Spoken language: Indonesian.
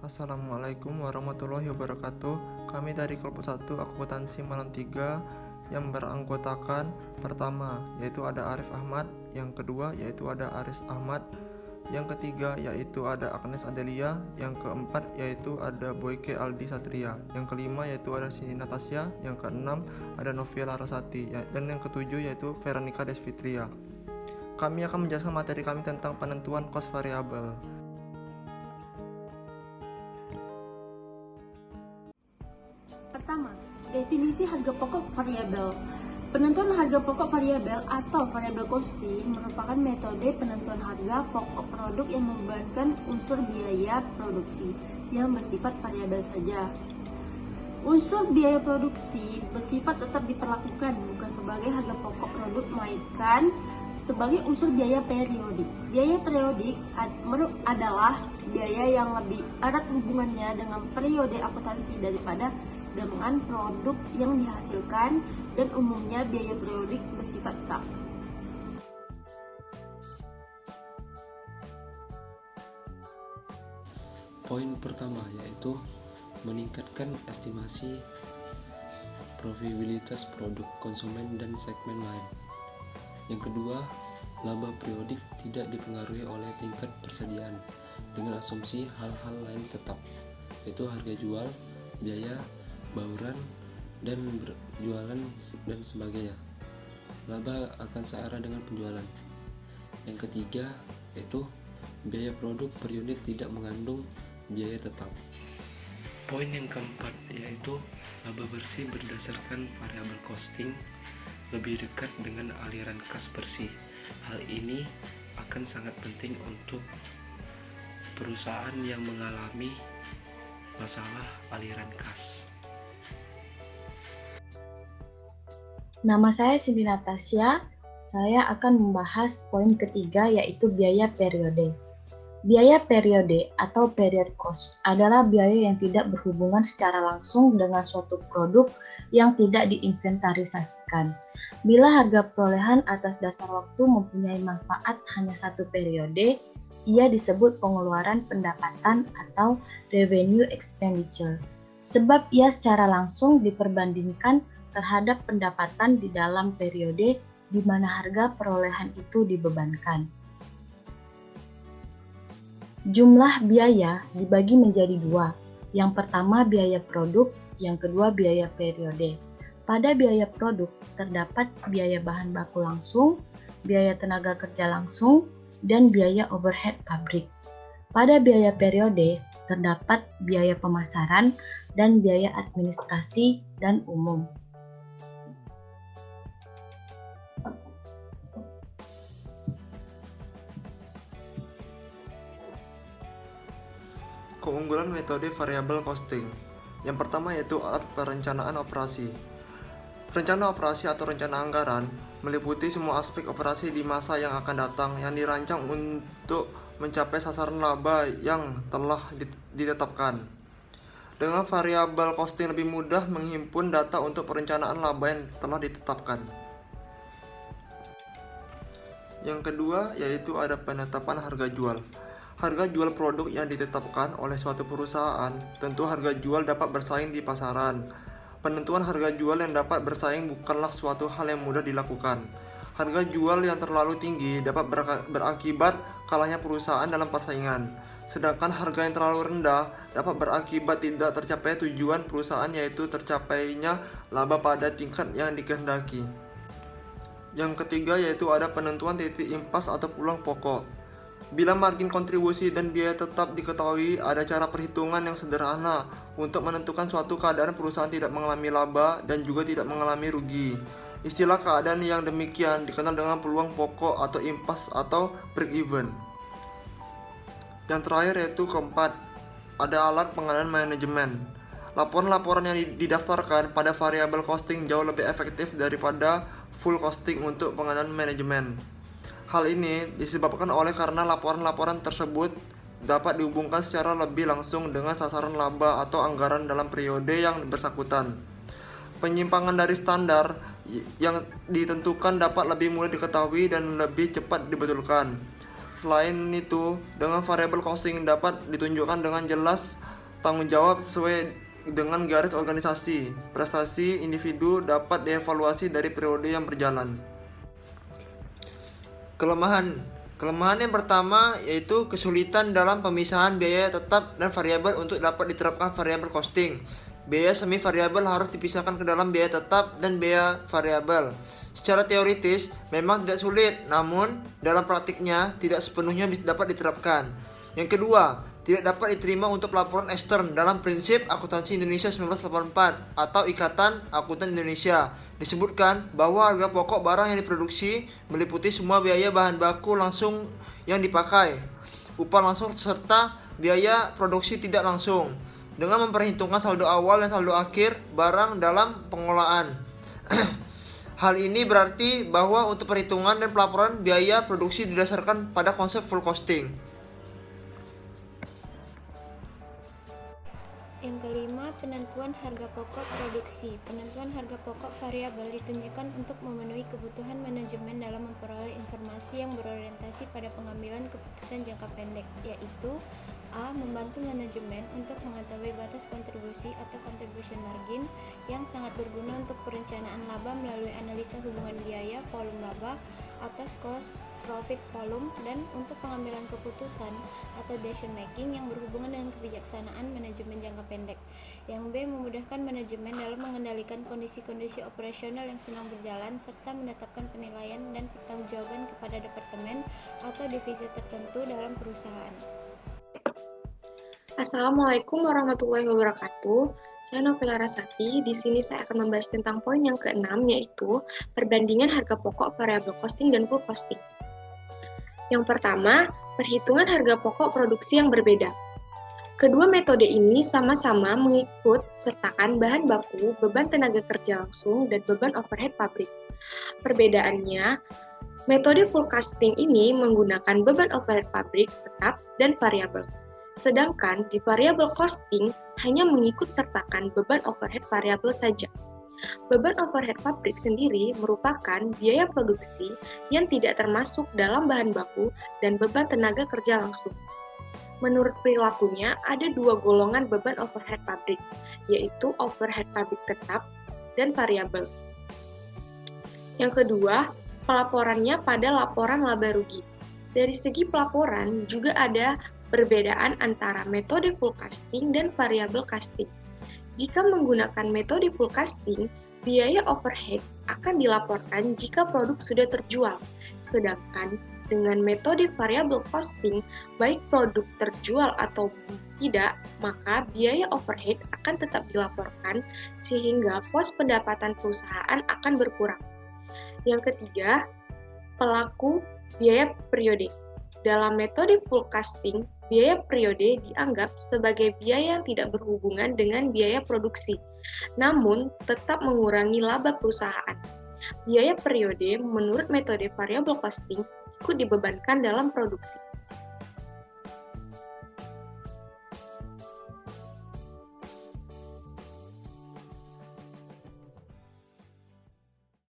Assalamualaikum warahmatullahi wabarakatuh. Kami dari kelompok 1 akuntansi malam 3 yang beranggotakan pertama yaitu ada Arif Ahmad, yang kedua yaitu ada Aris Ahmad, yang ketiga yaitu ada Agnes Adelia, yang keempat yaitu ada Boyke Aldi Satria, yang kelima yaitu ada Siti Natasya, yang keenam ada Novia Larasati, dan yang ketujuh yaitu Veronica Desfitria. Kami akan menjelaskan materi kami tentang penentuan cost variabel. Pertama, definisi harga pokok variabel. Penentuan harga pokok variabel atau variable costing merupakan metode penentuan harga pokok produk yang membebankan unsur biaya produksi yang bersifat variabel saja. Unsur biaya produksi bersifat tetap diperlakukan bukan sebagai harga pokok produk melainkan sebagai unsur biaya periodik. Biaya periodik adalah biaya yang lebih erat hubungannya dengan periode akuntansi daripada dengan produk yang dihasilkan, dan umumnya biaya periodik bersifat tetap. Poin pertama yaitu meningkatkan estimasi profitabilitas produk konsumen dan segmen lain. Yang kedua, laba periodik tidak dipengaruhi oleh tingkat persediaan dengan asumsi hal-hal lain tetap, yaitu harga jual, biaya bauran, dan berjualan dan sebagainya. Laba akan searah dengan penjualan. Yang ketiga yaitu biaya produk per unit tidak mengandung biaya tetap. Poin yang keempat yaitu laba bersih berdasarkan variable costing lebih dekat dengan aliran kas bersih. Hal ini akan sangat penting untuk perusahaan yang mengalami masalah aliran kas. Nama saya Siti Natasya. Saya akan membahas poin ketiga yaitu biaya periode. Biaya periode atau period cost adalah biaya yang tidak berhubungan secara langsung dengan suatu produk yang tidak diinventarisasikan. Bila harga perolehan atas dasar waktu mempunyai manfaat hanya satu periode, ia disebut pengeluaran pendapatan atau revenue expenditure. Sebab ia secara langsung diperbandingkan terhadap pendapatan di dalam periode di mana harga perolehan itu dibebankan. Jumlah biaya dibagi menjadi dua. Yang pertama biaya produk, yang kedua biaya periode. Pada biaya produk terdapat biaya bahan baku langsung, biaya tenaga kerja langsung, dan biaya overhead pabrik. Pada biaya periode terdapat biaya pemasaran dan biaya administrasi dan umum. Keunggulan metode variable costing. Yang pertama yaitu alat perencanaan operasi. Rencana operasi atau rencana anggaran meliputi semua aspek operasi di masa yang akan datang yang dirancang untuk mencapai sasaran laba yang telah ditetapkan. Dengan variable costing lebih mudah menghimpun data untuk perencanaan laba yang telah ditetapkan. Yang kedua yaitu ada penetapan harga jual. Harga jual produk yang ditetapkan oleh suatu perusahaan, tentu harga jual dapat bersaing di pasaran. Penentuan harga jual yang dapat bersaing bukanlah suatu hal yang mudah dilakukan. Harga jual yang terlalu tinggi dapat berakibat kalahnya perusahaan dalam persaingan. Sedangkan harga yang terlalu rendah dapat berakibat tidak tercapai tujuan perusahaan, yaitu tercapainya laba pada tingkat yang dikehendaki. Yang ketiga yaitu ada penentuan titik impas atau peluang pokok. Bila margin kontribusi dan biaya tetap diketahui, ada cara perhitungan yang sederhana untuk menentukan suatu keadaan perusahaan tidak mengalami laba dan juga tidak mengalami rugi. Istilah keadaan yang demikian dikenal dengan peluang pokok atau impas atau break even. Yang terakhir yaitu keempat, ada alat pengenalan manajemen. Laporan-laporan yang didaftarkan pada variable costing jauh lebih efektif daripada full costing untuk pengenalan manajemen. Hal ini disebabkan oleh karena laporan-laporan tersebut dapat dihubungkan secara lebih langsung dengan sasaran laba atau anggaran dalam periode yang bersangkutan. Penyimpangan dari standar yang ditentukan dapat lebih mudah diketahui dan lebih cepat dibetulkan. Selain itu, dengan variabel costing dapat ditunjukkan dengan jelas tanggung jawab sesuai dengan garis organisasi. Prestasi individu dapat dievaluasi dari periode yang berjalan. Kelemahan yang pertama yaitu kesulitan dalam pemisahan biaya tetap dan variabel untuk dapat diterapkan variabel costing. Biaya semi variabel harus dipisahkan ke dalam biaya tetap dan biaya variabel. Secara teoritis memang tidak sulit, namun dalam praktiknya tidak sepenuhnya dapat diterapkan. Yang kedua, tidak dapat diterima untuk pelaporan ekstern dalam prinsip akuntansi Indonesia 1984 atau Ikatan Akuntan Indonesia. Disebutkan bahwa harga pokok barang yang diproduksi meliputi semua biaya bahan baku langsung yang dipakai, upah langsung serta biaya produksi tidak langsung, dengan memperhitungkan saldo awal dan saldo akhir barang dalam pengolahan. Hal ini berarti bahwa untuk perhitungan dan pelaporan biaya produksi didasarkan pada konsep full costing. Yang kelima, penentuan harga pokok produksi. Penentuan harga pokok variabel ditunjukkan untuk memenuhi kebutuhan manajemen dalam memperoleh informasi yang berorientasi pada pengambilan keputusan jangka pendek, yaitu A. Membantu manajemen untuk mengetahui batas kontribusi atau contribution margin yang sangat berguna untuk perencanaan laba melalui analisa hubungan biaya volume laba atas cost profit volume, dan untuk pengambilan keputusan atau decision making yang berhubungan dengan kebijaksanaan manajemen jangka pendek. Yang B. Memudahkan manajemen dalam mengendalikan kondisi-kondisi operasional yang sedang berjalan serta menetapkan penilaian dan pertanggungjawaban kepada departemen atau divisi tertentu dalam perusahaan. Assalamualaikum warahmatullahi wabarakatuh. Saya Novela Rasati. Di sini saya akan membahas tentang poin yang keenam, yaitu perbandingan harga pokok, variabel costing, dan full costing. Yang pertama, perhitungan harga pokok produksi yang berbeda. Kedua metode ini sama-sama mengikut sertakan bahan baku, beban tenaga kerja langsung, dan beban overhead pabrik. Perbedaannya, metode full costing ini menggunakan beban overhead pabrik tetap dan variabel. Sedangkan di variable costing hanya mengikut sertakan beban overhead variabel saja. Beban overhead pabrik sendiri merupakan biaya produksi yang tidak termasuk dalam bahan baku dan beban tenaga kerja langsung. Menurut perilakunya, ada dua golongan beban overhead pabrik, yaitu overhead pabrik tetap dan variabel. Yang kedua, pelaporannya pada laporan laba rugi. Dari segi pelaporan juga ada perbedaan antara metode full costing dan variable costing. Jika menggunakan metode full costing, biaya overhead akan dilaporkan jika produk sudah terjual. Sedangkan dengan metode variable costing, baik produk terjual atau tidak, maka biaya overhead akan tetap dilaporkan sehingga pos pendapatan perusahaan akan berkurang. Yang ketiga, pelaku biaya periode. Dalam metode full costing, biaya periode dianggap sebagai biaya yang tidak berhubungan dengan biaya produksi, namun tetap mengurangi laba perusahaan. Biaya periode menurut metode variable costing ikut dibebankan dalam produksi.